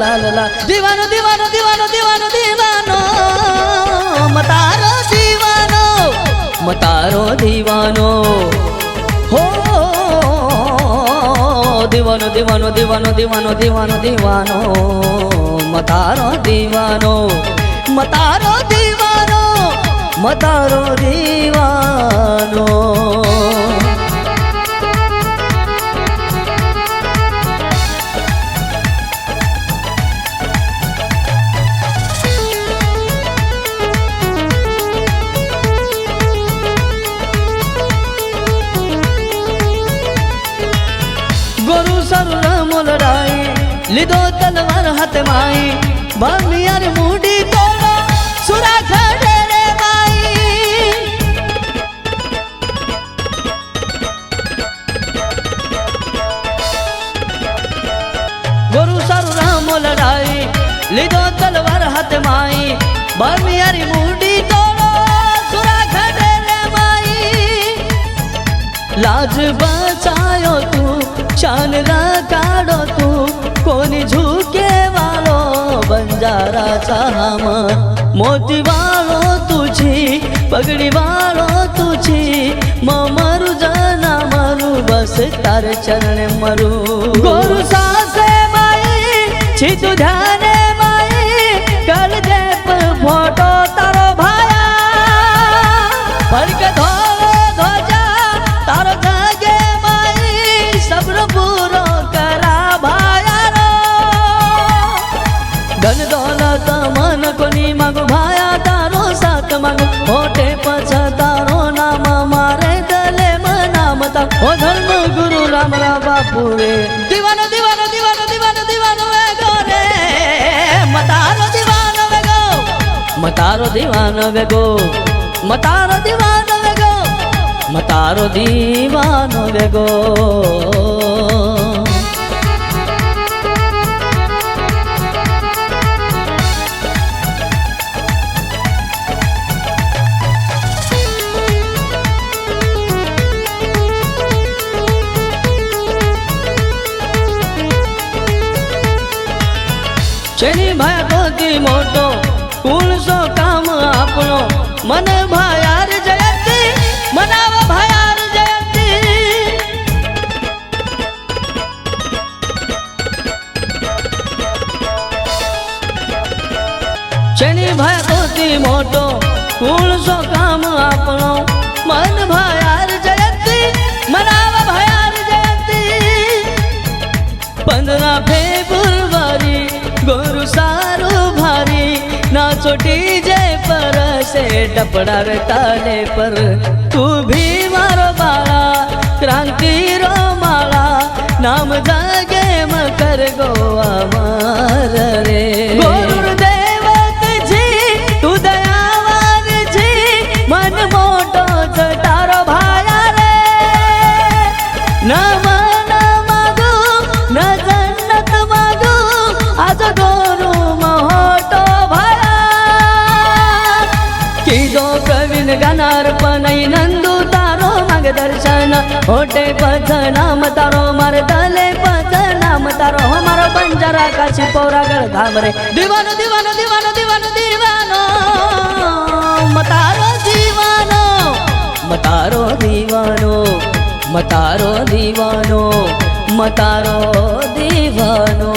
लाल ला दीवानो दीवानो दीवानो दीवानो दीवानो मतारो दीवानो मतारो दीवानो हो दीवानो दीवानो दीवानो दीवानो दीवानो दीवानो मतारो दीवानो मतारो दीवानो मतारो दीवानो गोरु सरुर मोलडाई लिदो तलवार हाथ माई बमियार मुडी तोड़ो सुरा खड़े रे माई गोरु सरुर मोलडाई लिदो तलवार हाथ माई बमियार मुडी तोड़ो सुरा खड़े रे माई लाज बचायो तू शान काढो तू कोणी झुके वालो बंजारा चाम मोती वालो तुझी पगडी वालो तुझी मरू जना मरू बस तार चरण मरू गोरु सासे माई छितु ध्याने माई कल दे फोटो तारो भाया फड़क धोलो ध्वजा तारो जागे सब्र पूरो करा भाया रो धन दौलत मन कोनी मागो भाया तारो साथ मागो होटे पछतारो नाम मारे दले मनाम ता ओ धर्म गुरु राम राम बापू रे दीवानो दीवानो दीवानो दीवानो दीवानो वे गो रे मतारो दीवानो वे गो मतारो दीवानो वे गो मतारो दीवानो वे गो मतारो दीवानो वे गो चेनी भाया कोती मोटो कुल सो काम आपनो मन भायार जयंती मनाव भायार जयंती चेनी भाया कोती मोटो कुल सो काम आपनो मन भायार जयंती मनाव भायार जयंती 15 फेब्रुवारी गोरु सारू भारी नाचो डीजे पर से टपड़ार ताले पर तू भी मारो बाला क्रांति रो माला नाम जागे मकर गो अमर रे गुरुदेव जी तू दयावान जी मन मोटो तारो भाया रे नम मागू न जन्नत मागू आज गोरु मोटो भाया किदो प्रवीण गानार पनई नंदू तारो मार्गदर्शन होटे पथ नाम तारो मार दले पथ नाम तारो हमारो बंजारा काशी पौरागढ़ धामरे दीवानो दीवानो दीवानो दीवानो दीवानो मतारो दीवानो मतारो दीवानो मतारो दीवानो मतारो दीवानो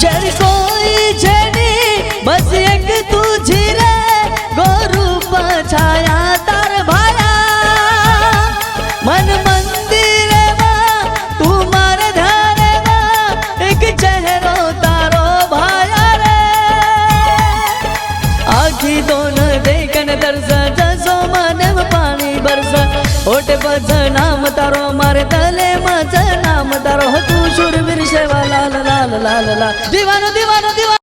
जर कोई जेनी बस एक तुझी रे गोरु पछाया तार भाया मन मंदिर तू मार ध्यान एक चेहरो तारो भाया रे आखी दोन देखन दर्श जसो मन पानी बरस ओट पछ नाम तारो मार तले मच नाम तारो तू शूरवीर शेवा लाल लाल लाल लाल दीवानो दीवानो दीवानो